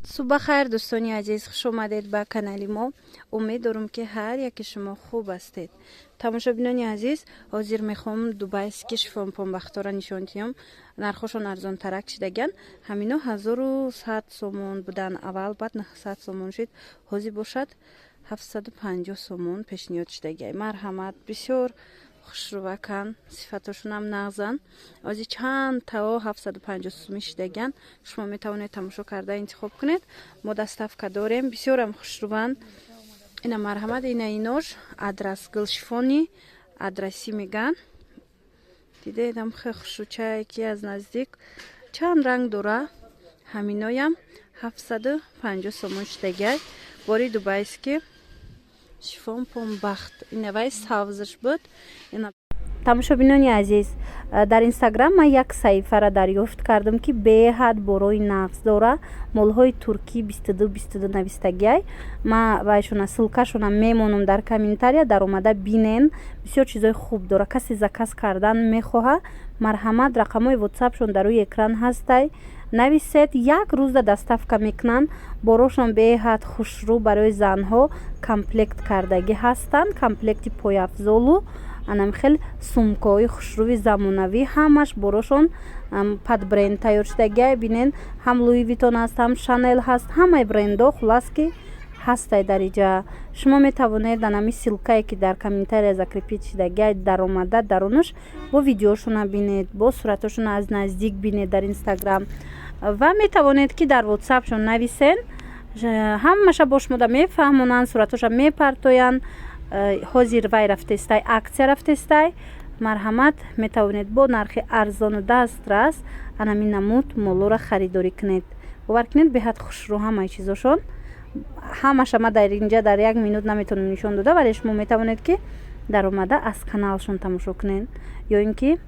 صبح خیر دوستانی عزیز، خوش آمدید به کانال ما. امید دارم که هر یکی شما خوب هستید. تماشاچیان عزیز، حاضر میخوام دوبای که شفام پنبختا را نشان دهم. نرخشون ارزان ترک شدگن. همینا 1100 سومون بودن اول، بعد 900 سومون شد. حاضر باشد 750 سومون پیشنهاد شدگی. مرحمت بسیار خوشروکن، صفاتشون هم نغزن. از چند تا 750 سومی شدگن. شما میتوانید تماشا کرده انتخاب کنید. ما دستافکا داریم، بسیار هم خوشروان. اینا مرحمت، ایناش آدرس گلشفونی آدرسی میگن. دیدید هم خیلی خوشروچه که از نزدیک چند رنگ داره. همینایم 750 سومون شدگی. باری دوبایست که شفون پنبخت این وای ساوزش بود. тамошобинони азиз, дар инстаграм ман як саҳифаро дарёфт кардам ки беҳад борои нағз дора. молҳои туркӣ 22 навистагиай. ман вайшона ссилкашона мемонам дар комментария, дар омада бинен. бисёр чизои хуб дора. касе заказ кардан мехоҳад, марҳамат, рақамҳои ватсапшон дар рӯи экран ҳастай. нависед, як рӯзда доставка мекунанд. борошон беҳад хушрӯ барои занҳо комплект кардагӣ ҳастанд. комплекти пояфзолу анам хел сумкаҳои хушрӯи замонавӣ, ҳамаш борошон пад бренд тайёр шудагиай. бинен ҳам Луи Витон ҳаст, ҳам Шанел ҳаст, ҳамаи брендо хулас ки ҳастай дар иҷа. шумо метавонед анами силкае ки дар комментария закрепит шудагиай дар омада дарунаш бо видеошона бинед, бо суратошона аз наздик бинед дар инстаграм. ва метавонед ки дар ватсапшон нависен, ҳамаша бо шумода мефаҳмонанд, суратоша мепартоянд. ҳозир вай рафтестай, аксия рафтестай. марҳамат, метавонед бо нархи арзону дастрас анами намуд молора харидорӣ кунед. бовар кунед беҳад хушрӯ ҳамаи чизошон. ҳамаша ма дар инҷа дар 1 минут наметавонам нишон дода, вале шумо метавонед ки дар омада аз каналшон тамошо кунед ё ин ки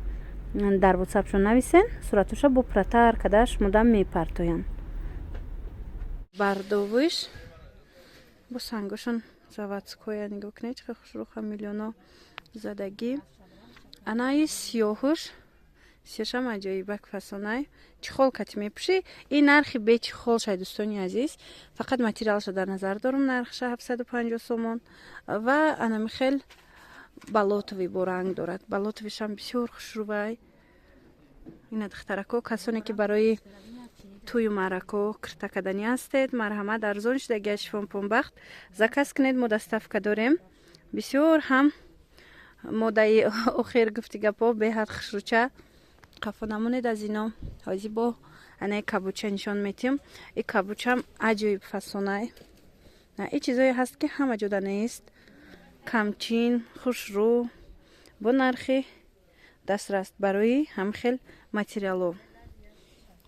дар ватсапшон нависен, суратоша бо пратар када шумода мепартоянд. бардовиш бо сангошон заводское, нигоҳ кунед чӣ хушрӯха миллионо задагӣ. анаи сиёҳуш сиёҳшам аҷоибак фасонай чихол кати мепӯшӣ. ин нархи бе чихол шай дӯстони азиз. фақат материалша дар назар дорам, нархиша 750 сомон. ва анами хел балотови бо ранг дорад. балотовишам бисёр хушрӯвай. ина духтарако касоне ки барои тӯю маърако кирта каданӣ ҳастед, марҳамат, арзон шудагиаш шифон пунбахт заказ кунед. мо доставка дорем. бисёр ҳам моддаи охир гуфти гапо беҳад хушрӯча. қафо намонед аз ино. ҳозир бо анаи кабуча нишон метиҳам. и кабучам аҷоиб фасонай. и чизое ҳаст ки ҳама ҷода нест. камчин, хушрӯ бо нархи дастрас барои ҳамхел материало.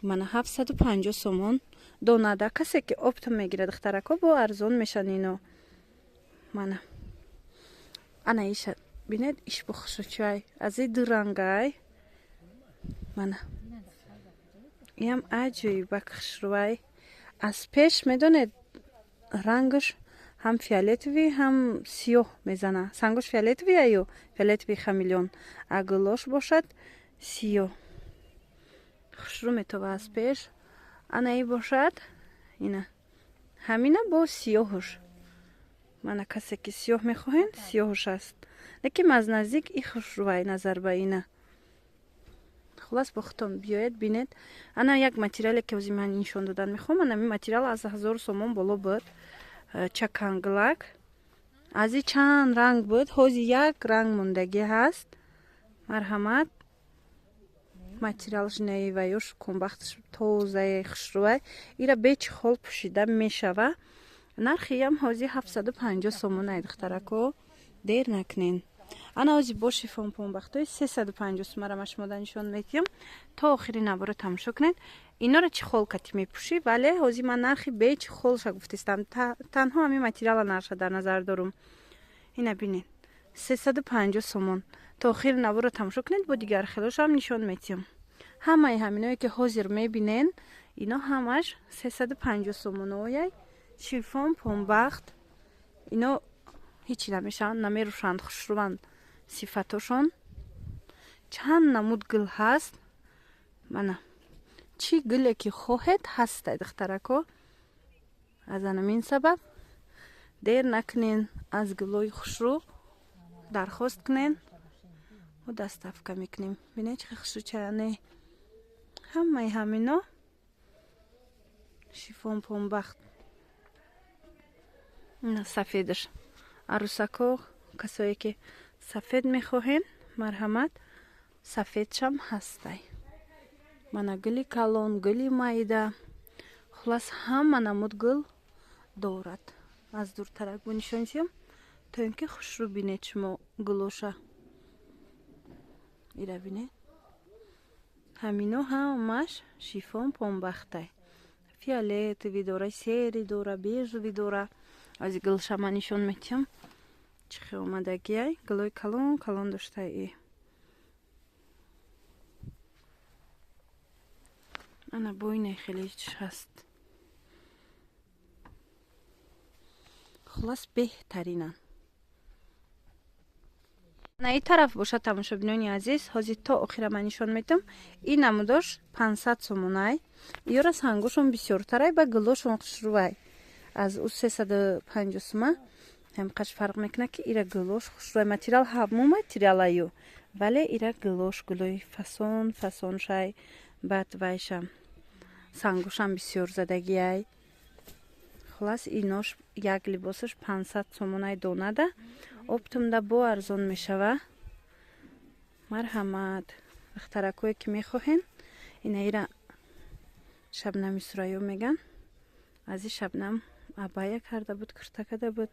мана 750 сомон донада. касе ки опта мегирад духтарако бо арзон мешанино. мана ана иша бинед, иш бо хушрӯчай аз и ду рангай. мана иам аҷоибак хушрӯвай. аз пеш медонед рангаш ҳам фиолетовӣ, ҳам сиёҳ мезана. сангош фиолетовӣ аю фиолетовӣ хамелеон, а гулош бошад сиёҳ. хушрӯ метова аз пеш. анаи бошад ина ҳамина бо сиёҳуш. мана касе ки сиёҳ мехоҳед, сиёҳуш аст. лекин аз наздик и хушрӯвай назар ба ина. хулас бо худтон биёед бинед. ана як материале ки ҳозир ман нишон додан мехоҳам. анами материал аз 1000 сомон боло буд. чаканглак аз и чанд ранг буд. ҳозир як ранг мондагӣ ҳаст. марҳамат, материалш наиваёш кунбахтш тозае хушрӯвай. ира бе чихол пӯшида мешава. нархи ям ҳозир 750 сомон ай духтарако. дер накунен. ана ҳозир бо шифон пунбахтои 350 сомара ма шумода нишон метиҳам. то охири навора тамошо кунед. инора чихол кати мепӯшӣ, вале ҳозир ман нархи бе чихолша гуфтистам. танҳо ҳамин материала нарша дар назар дорум. ина бинед 350 сомон. то охири навора тамошо кунед. бо дигар хелошам нишон метиҳам. ҳамаи ҳаминое ки ҳозир мебинен, ино ҳамаш 350 сомон ояй. шифон пунбахт. ино ҳичи намешаванд, намерӯшанд, хушрӯванд сифатошон. чанд намуд гул ҳаст. мана чӣ гуле ки хоҳед ҳастай духтарако. аз анамин сабаб дер накунен, аз гулои хушрӯ дархост кунен ва доставка мекунем. бинед чӣ хушрӯчаяне. ҳамаи ҳамино шифон помбахт. ина сафедаш. арӯсако, касое ки сафед мехоҳен, марҳамат, сафедшам ҳастай. мана гули калон, гули майда, хулас ҳама намуд гул дорад. аз дуртарак бинишонисем то ин ки хушрӯ бинед шумо гулоша. ира бинед. ҳамино ҳамаш шифон помбахтай. фиолетови дора, сери дора, бежови дора. аз гулшама нишон метиҳам. чӣ хел омадагиай. гулои калон калон доштаи. ана боине хеле ҳаст. хулас беҳтаринан. ана ин тараф боша тамошобинони азиз, ҳозир то охира ман нишон метам. ин намудош 500 сомонай. иёра сангошон бисёртарай ба гулошон хушрӯвай. аз у 350 сума ҳамқаш фарқ мекунад ки ира гулош хушрӯвай. материал ҳамон материалаю, вале ира гулош гулои фасон фасон шай. баъд вайшам сангошам бисёр задагиай. хулас инош як либосаш 500 сомонай донада. оптумда бо арзон мешава. марҳамат. духтаракое ки мехоҳен, ина ира шабнами сурайё меган. аз и шабнам абая карда буд, курта карда буд.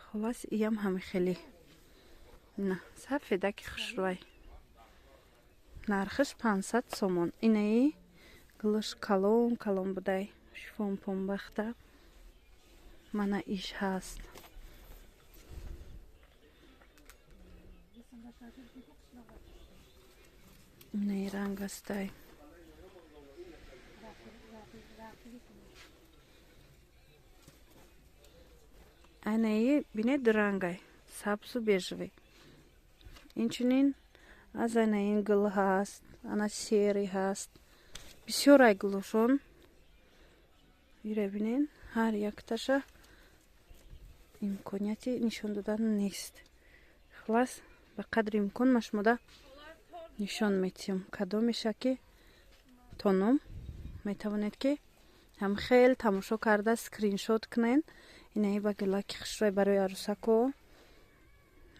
хулас иям ҳами хеле на сафедаки хушрӯвай. нархаш 500 сомон. инаи гулош калон калон будай. шифон помбахта. мана иш ҳаст. инаи ранг ҳастай. анаи бинед рангай сабзу бежавӣ. инчунин аз анаин гул ҳаст, ана сери ҳаст. бисёрай гулошон. ира бинед ҳар якташа имконияти нишон додан нест. хулас ба қадри имкон ма шумода нишон метиҳам. кадомеша ки тоном метавонед ки ҳам хел тамошо карда скриншот кунен. инаи ба гулаки хушрӯвай барои арӯсако.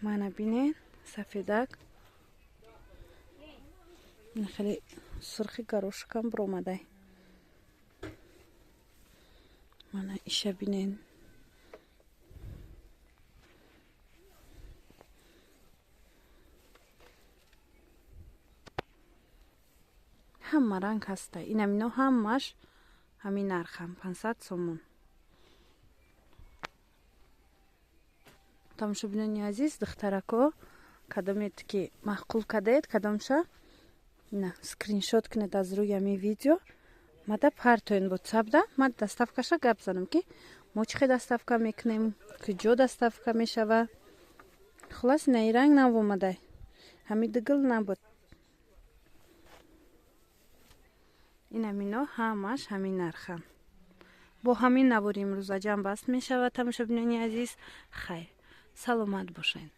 мана бинед сафедак. ина хеле сурхи горошкам биромадай. мана иша бинед. ҳама ранг ҳастай. инамино ҳамаш ҳамин нархам 500 сомон. тамошобинони азиз, духтарако кадомед ки маъқул кардед, кадомша на скриншот кунед аз рӯи ҳамин видео. мада партоен ватсапда ман доставкаша гап занам ки мо чӣ хел доставка мекунем, куҷо доставка мешава. хулас наи ранг навомадай. ҳамин дугул набуд. ин амино ҳамаш ҳамин нархам. бо ҳамин навори имрӯза ҷамъ баст мешавад. тамошобинони азиз, хайр, саломат бошед.